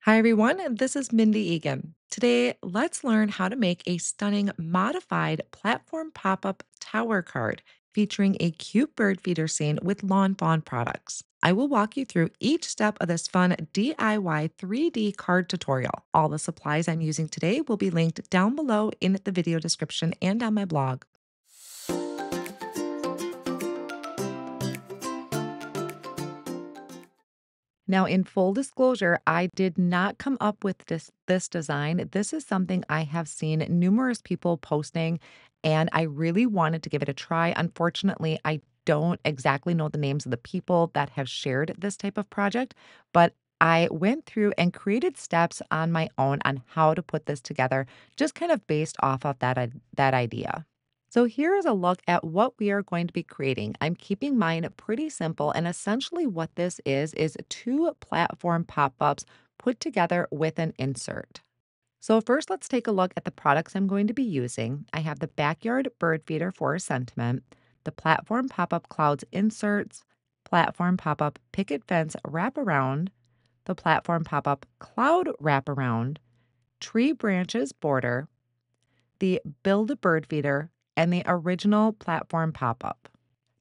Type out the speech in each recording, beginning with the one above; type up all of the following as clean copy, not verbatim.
Hi, everyone. This is Mindy Eggen. Today, let's learn how to make a stunning modified platform pop up tower card featuring a cute bird feeder scene with Lawn Fawn products. I will walk you through each step of this fun DIY 3D card tutorial. All the supplies I'm using today will be linked down below in the video description and on my blog. Now, in full disclosure, I did not come up with this design. This is something I have seen numerous people posting, and I really wanted to give it a try. Unfortunately, I don't exactly know the names of the people that have shared this type of project, but I went through and created steps on my own on how to put this together, just kind of based off of that idea. So here is a look at what we are going to be creating. I'm keeping mine pretty simple, and essentially what this is two platform pop-ups put together with an insert. So first, let's take a look at the products I'm going to be using. I have the backyard bird feeder for sentiment, the platform pop-up clouds inserts, platform pop-up picket fence wraparound, the platform pop-up cloud wraparound, tree branches border, the Build a Bird Feeder, and the original platform pop up.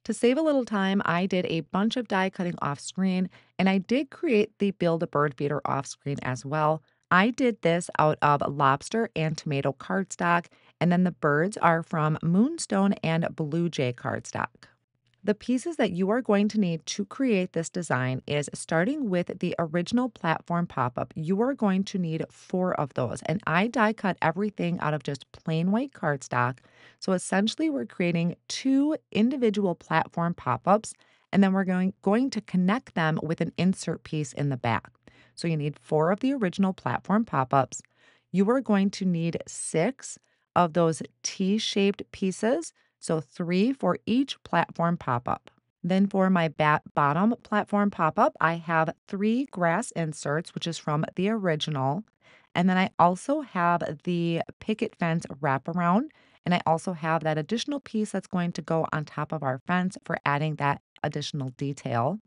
To save a little time, I did a bunch of die cutting off screen and I did create the Build a Bird Feeder off screen as well. I did this out of lobster and tomato cardstock, and then the birds are from Moonstone and Blue Jay cardstock. The pieces that you are going to need to create this design is starting with the original platform pop-up. You are going to need four of those, and I die cut everything out of just plain white cardstock. So essentially, we're creating two individual platform pop-ups, and then we're going to connect them with an insert piece in the back. So you need four of the original platform pop-ups. You are going to need six of those T-shaped pieces, so three for each platform pop-up. Then for my bottom platform pop-up, I have three grass inserts, which is from the original. And then I also have the picket fence wraparound. And I also have that additional piece that's going to go on top of our fence for adding that additional detail.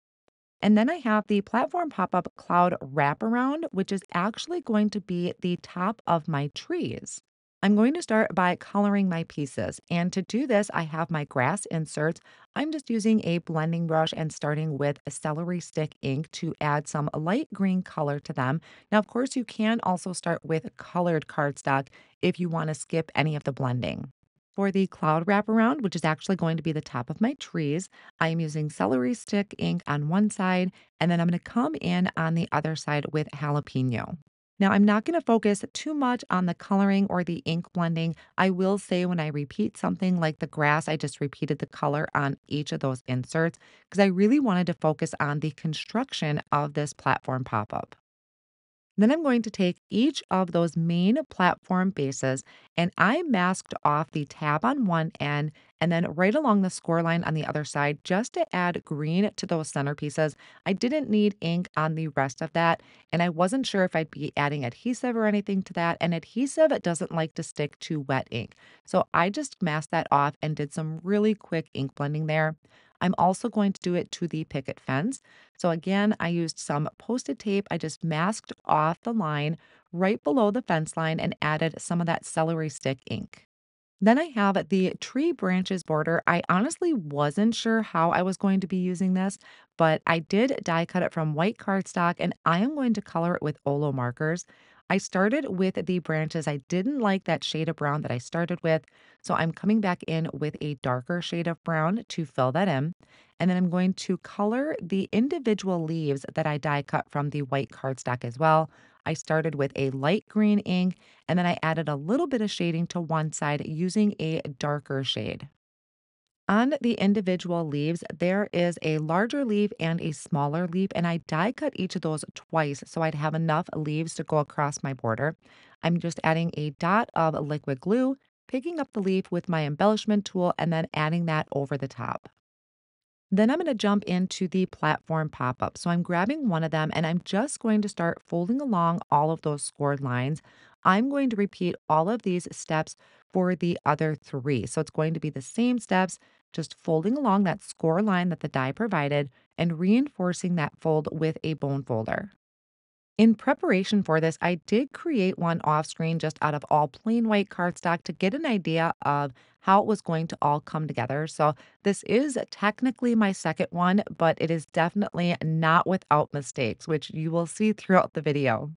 And then I have the platform pop-up cloud wraparound, which is actually going to be the top of my trees. I'm going to start by coloring my pieces. And to do this, I have my grass inserts. I'm just using a blending brush and starting with a celery stick ink to add some light green color to them. Now, of course, you can also start with colored cardstock if you want to skip any of the blending. For the cloud wraparound, which is actually going to be the top of my trees, I am using celery stick ink on one side, and then I'm going to come in on the other side with jalapeno. Now, I'm not going to focus too much on the coloring or the ink blending. I will say when I repeat something like the grass, I just repeated the color on each of those inserts because I really wanted to focus on the construction of this platform pop up. Then I'm going to take each of those main platform bases and I masked off the tab on one end and then right along the score line on the other side just to add green to those centerpieces. I didn't need ink on the rest of that, and I wasn't sure if I'd be adding adhesive or anything to that. And adhesive it doesn't like to stick to wet ink. So I just masked that off and did some really quick ink blending there. I'm also going to do it to the picket fence. So again, I used some Post-it tape. I just masked off the line right below the fence line and added some of that celery stick ink. Then I have the tree branches border. I honestly wasn't sure how I was going to be using this, but I did die cut it from white cardstock and I am going to color it with Olo markers. I started with the branches. I didn't like that shade of brown that I started with, so I'm coming back in with a darker shade of brown to fill that in. And then I'm going to color the individual leaves that I die cut from the white cardstock as well. I started with a light green ink and then I added a little bit of shading to one side using a darker shade. On the individual leaves, there is a larger leaf and a smaller leaf, and I die cut each of those twice so I'd have enough leaves to go across my border. I'm just adding a dot of liquid glue, picking up the leaf with my embellishment tool, and then adding that over the top. Then I'm going to jump into the platform pop-up. So I'm grabbing one of them and I'm just going to start folding along all of those scored lines. I'm going to repeat all of these steps for the other three. So it's going to be the same steps, just folding along that score line that the die provided and reinforcing that fold with a bone folder. In preparation for this, I did create one off screen just out of all plain white cardstock to get an idea of how it was going to all come together. So, this is technically my second one, but it is definitely not without mistakes, which you will see throughout the video.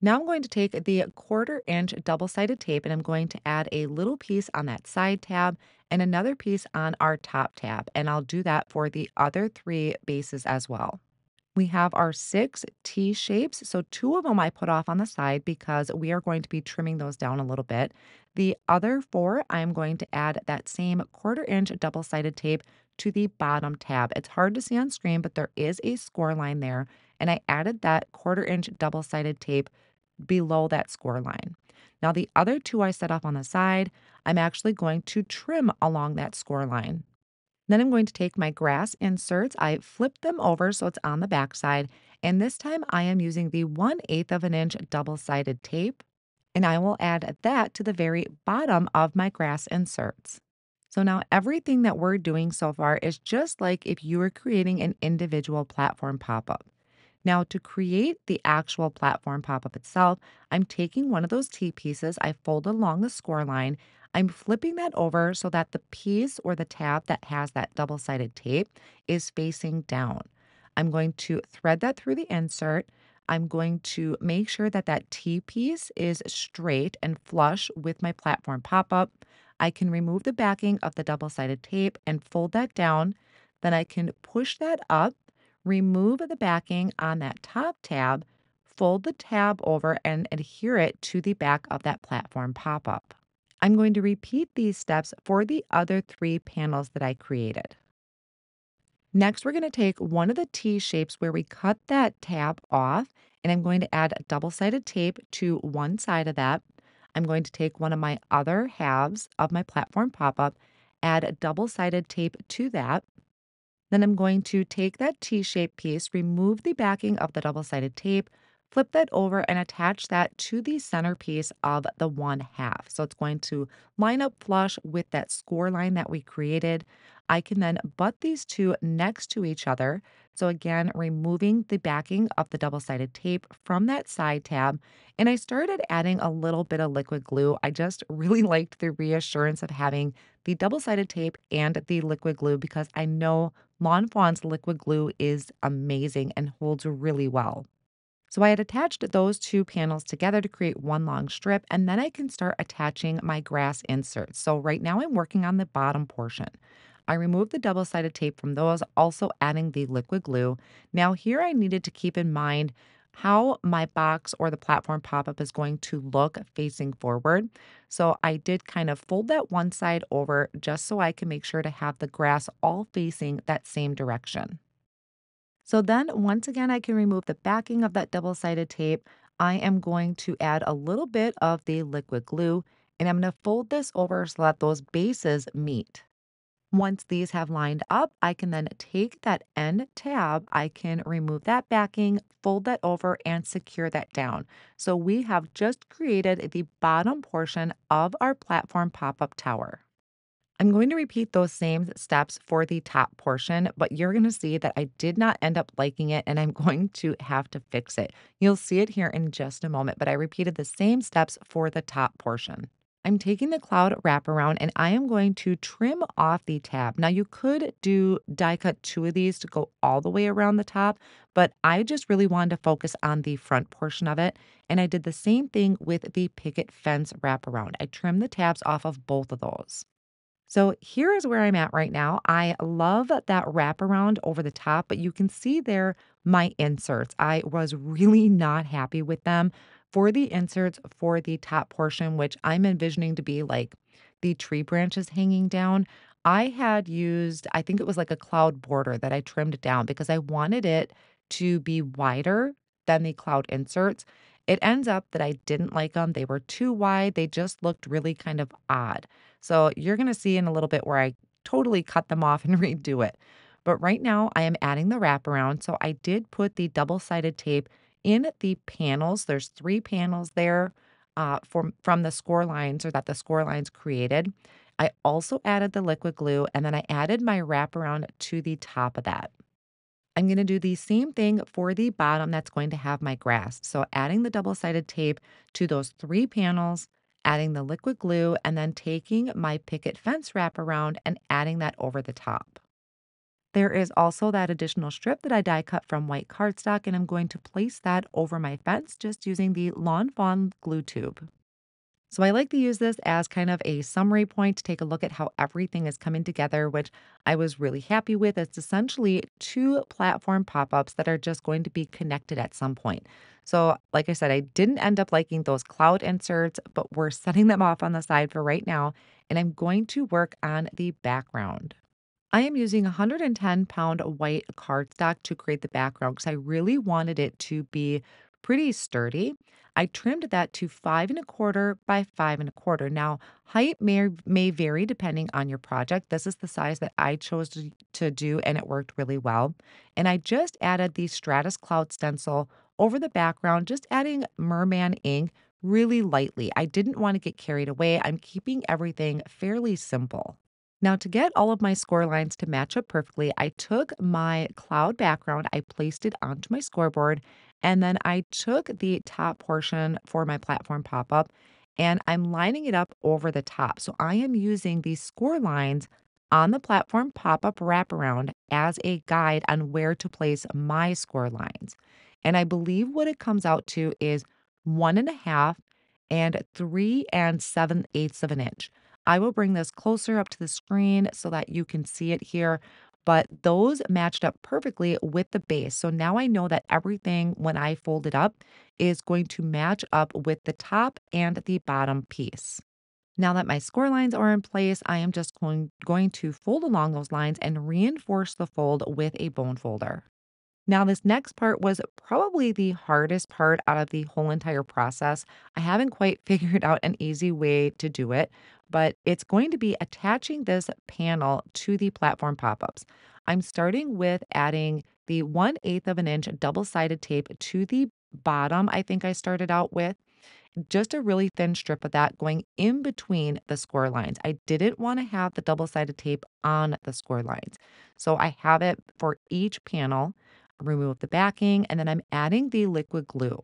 Now I'm going to take the 1/4 inch double-sided tape and I'm going to add a little piece on that side tab and another piece on our top tab. And I'll do that for the other three bases as well. We have our 6 T shapes. So 2 of them I put off on the side because we are going to be trimming those down a little bit. The other 4, I'm going to add that same 1/4 inch double-sided tape to the bottom tab. It's hard to see on screen, but there is a score line there. And I added that 1/4 inch double-sided tape below that score line. Now, the other 2 I set off on the side, I'm actually going to trim along that score line. Then I'm going to take my grass inserts. I flip them over so it's on the back side. And this time I am using the 1/8 of an inch double-sided tape. And I will add that to the very bottom of my grass inserts. So now everything that we're doing so far is just like if you were creating an individual platform pop-up. Now, to create the actual platform pop-up itself, I'm taking one of those T pieces, I fold along the score line, I'm flipping that over so that the piece or the tab that has that double-sided tape is facing down. I'm going to thread that through the insert. I'm going to make sure that that T piece is straight and flush with my platform pop-up. I can remove the backing of the double-sided tape and fold that down. Then I can push that up, remove the backing on that top tab, fold the tab over and adhere it to the back of that platform pop-up. I'm going to repeat these steps for the other 3 panels that I created. Next, we're going to take one of the T shapes where we cut that tab off, and I'm going to add double-sided tape to one side of that. I'm going to take one of my other halves of my platform pop-up, add a double-sided tape to that. Then I'm going to take that T-shaped piece, remove the backing of the double-sided tape, flip that over and attach that to the centerpiece of the one half. So it's going to line up flush with that score line that we created. I can then butt these two next to each other. So again, removing the backing of the double-sided tape from that side tab. And I started adding a little bit of liquid glue. I just really liked the reassurance of having the double-sided tape and the liquid glue because I know Lawn Fawn's liquid glue is amazing and holds really well. So I had attached those 2 panels together to create one long strip, and then I can start attaching my grass inserts. So right now I'm working on the bottom portion. I removed the double-sided tape from those, also adding the liquid glue. Now here I needed to keep in mind how my box or the platform pop-up is going to look facing forward. So I did kind of fold that one side over just so I can make sure to have the grass all facing that same direction. So then once again, I can remove the backing of that double-sided tape. I am going to add a little bit of the liquid glue and I'm going to fold this over so that those bases meet. Once these have lined up, I can then take that end tab, I can remove that backing, fold that over, and secure that down. So we have just created the bottom portion of our platform pop-up tower. I'm going to repeat those same steps for the top portion, but you're going to see that I did not end up liking it and I'm going to have to fix it. You'll see it here in just a moment, but I repeated the same steps for the top portion. I'm taking the cloud wraparound and I am going to trim off the tab. Now you could do die cut 2 of these to go all the way around the top, but I just really wanted to focus on the front portion of it. And I did the same thing with the picket fence wraparound. I trimmed the tabs off of both of those. So here is where I'm at right now. I love that wraparound over the top, but you can see there my inserts. I was really not happy with them for the inserts for the top portion, which I'm envisioning to be like the tree branches hanging down. I had used, I think it was like a cloud border that I trimmed down because I wanted it to be wider than the cloud inserts. It ends up that I didn't like them. They were too wide. They just looked really kind of odd. So you're going to see in a little bit where I totally cut them off and redo it. But right now I am adding the wraparound. So I did put the double-sided tape in the panels. There's 3 panels there from the score lines or that the score lines created. I also added the liquid glue and then I added my wraparound to the top of that. I'm going to do the same thing for the bottom that's going to have my grass. So adding the double-sided tape to those 3 panels, adding the liquid glue, and then taking my picket fence wrap around and adding that over the top. There is also that additional strip that I die cut from white cardstock, and I'm going to place that over my fence just using the Lawn Fawn glue tube. So I like to use this as kind of a summary point to take a look at how everything is coming together, which I was really happy with. It's essentially 2 platform pop-ups that are just going to be connected at some point. So, like I said, I didn't end up liking those cloud inserts, but we're setting them off on the side for right now, and I'm going to work on the background. I am using 110-pound white cardstock to create the background because I really wanted it to be pretty sturdy. I trimmed that to 5 1/4 by 5 1/4. Now, height may vary depending on your project. This is the size that I chose to do, and it worked really well. And I just added the Stratus Cloud stencil over the background, just adding merman ink really lightly. I didn't want to get carried away. I'm keeping everything fairly simple. Now, to get all of my score lines to match up perfectly, I took my cloud background, I placed it onto my scoreboard, and then I took the top portion for my platform pop up and I'm lining it up over the top. So I am using these score lines on the platform pop up wraparound as a guide on where to place my score lines. And I believe what it comes out to is 1.5 and 3 7/8 of an inch. I will bring this closer up to the screen so that you can see it here, but those matched up perfectly with the base. So now I know that everything, when I fold it up, is going to match up with the top and the bottom piece. Now that my score lines are in place, I am just going to fold along those lines and reinforce the fold with a bone folder. Now, this next part was probably the hardest part out of the whole entire process. I haven't quite figured out an easy way to do it, but it's going to be attaching this panel to the platform pop ups. I'm starting with adding the 1/8 of an inch double sided tape to the bottom. I think I started out with just a really thin strip of that going in between the score lines. I didn't want to have the double-sided tape on the score lines. So I have it for each panel, remove the backing, and then I'm adding the liquid glue.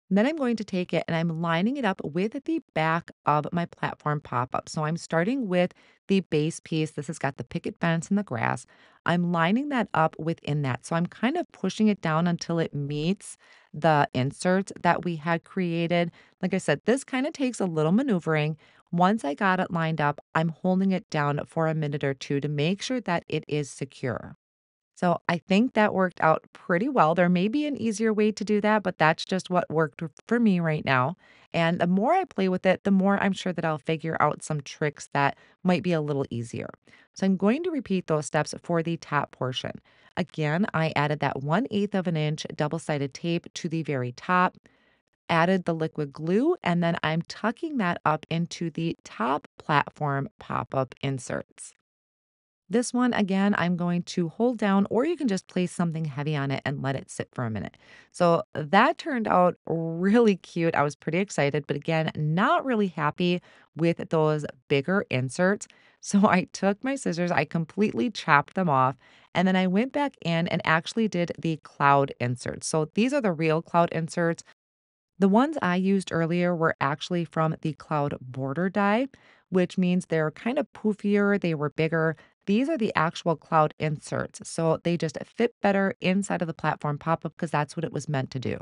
Then I'm going to take it and I'm lining it up with the back of my platform pop-up. So I'm starting with the base piece. This has got the picket fence and the grass. I'm lining that up within that. So I'm kind of pushing it down until it meets the inserts that we had created. Like I said, this kind of takes a little maneuvering. Once I got it lined up, I'm holding it down for a minute or two to make sure that it is secure. So I think that worked out pretty well. There may be an easier way to do that, but that's just what worked for me right now. And the more I play with it, the more I'm sure that I'll figure out some tricks that might be a little easier. So I'm going to repeat those steps for the top portion. Again, I added that 1/8 of an inch double-sided tape to the very top, added the liquid glue, and then I'm tucking that up into the top platform pop-up inserts. This one, again, I'm going to hold down, or you can just place something heavy on it and let it sit for a minute. So that turned out really cute. I was pretty excited, but again, not really happy with those bigger inserts. So I took my scissors, I completely chopped them off, and then I went back in and actually did the cloud inserts. So these are the real cloud inserts. The ones I used earlier were actually from the Cloud Border die, which means they're kind of poofier, they were bigger. These are the actual cloud inserts, so they just fit better inside of the platform pop-up because that's what it was meant to do.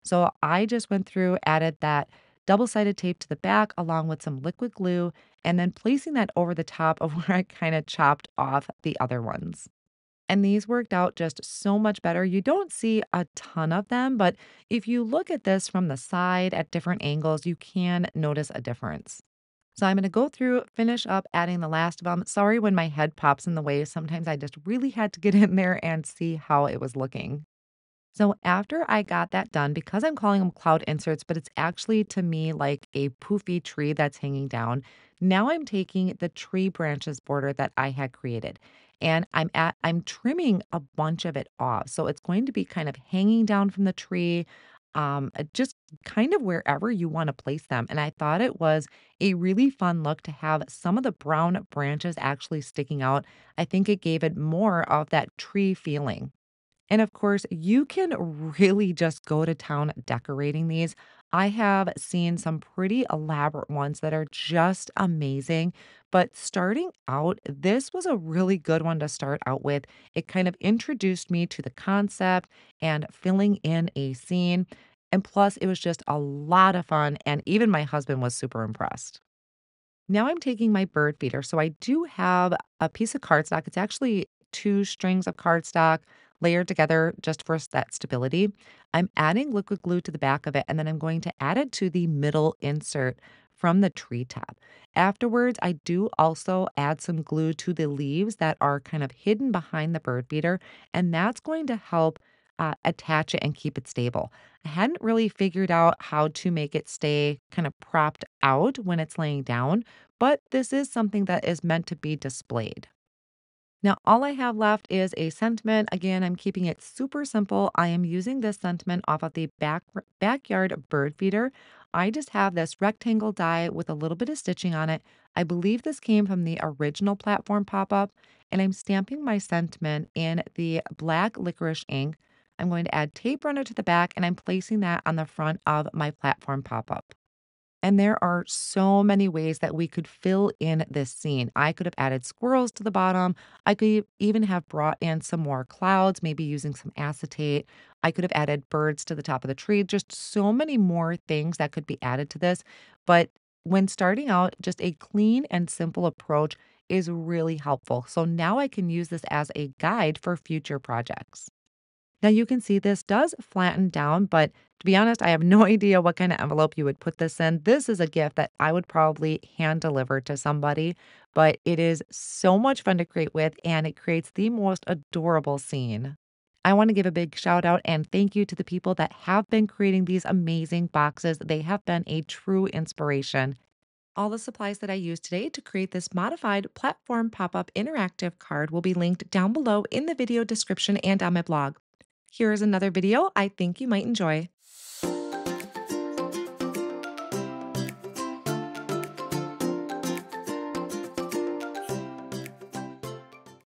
So I just went through, added that double-sided tape to the back along with some liquid glue, and then placing that over the top of where I kind of chopped off the other ones. And these worked out just so much better. You don't see a ton of them, but if you look at this from the side at different angles, you can notice a difference. So I'm going to go through, finish up adding the last of them. Sorry when my head pops in the way. Sometimes I just really had to get in there and see how it was looking. So after I got that done, because I'm calling them cloud inserts, but it's actually to me like a poofy tree that's hanging down. Now I'm taking the tree branches border that I had created and I'm trimming a bunch of it off. So it's going to be kind of hanging down from the tree, just kind of wherever you want to place them. And I thought it was a really fun look to have some of the brown branches actually sticking out. I think it gave it more of that tree feeling. And of course, you can really just go to town decorating these. I have seen some pretty elaborate ones that are just amazing. But starting out, this was a really good one to start out with. It kind of introduced me to the concept and filling in a scene. And plus, it was just a lot of fun. And even my husband was super impressed. Now I'm taking my bird feeder. So I do have a piece of cardstock. It's actually two strings of cardstock layered together just for that stability. I'm adding liquid glue to the back of it, and then I'm going to add it to the middle insert from the tree top. Afterwards, I do also add some glue to the leaves that are kind of hidden behind the bird feeder, and that's going to help attach it and keep it stable. I hadn't really figured out how to make it stay kind of propped out when it's laying down, but this is something that is meant to be displayed. Now, all I have left is a sentiment. Again, I'm keeping it super simple. I am using this sentiment off of the backyard bird feeder. I just have this rectangle die with a little bit of stitching on it. I believe this came from the original platform pop up, and I'm stamping my sentiment in the black licorice ink. I'm going to add tape runner to the back, and I'm placing that on the front of my platform pop up. And there are so many ways that we could fill in this scene. I could have added squirrels to the bottom. I could even have brought in some more clouds, maybe using some acetate. I could have added birds to the top of the tree. Just so many more things that could be added to this. But when starting out, just a clean and simple approach is really helpful. So now I can use this as a guide for future projects. Now you can see this does flatten down, but to be honest, I have no idea what kind of envelope you would put this in. This is a gift that I would probably hand deliver to somebody, but it is so much fun to create with and it creates the most adorable scene. I want to give a big shout out and thank you to the people that have been creating these amazing boxes. They have been a true inspiration. All the supplies that I used today to create this modified platform pop up interactive card will be linked down below in the video description and on my blog. Here is another video I think you might enjoy.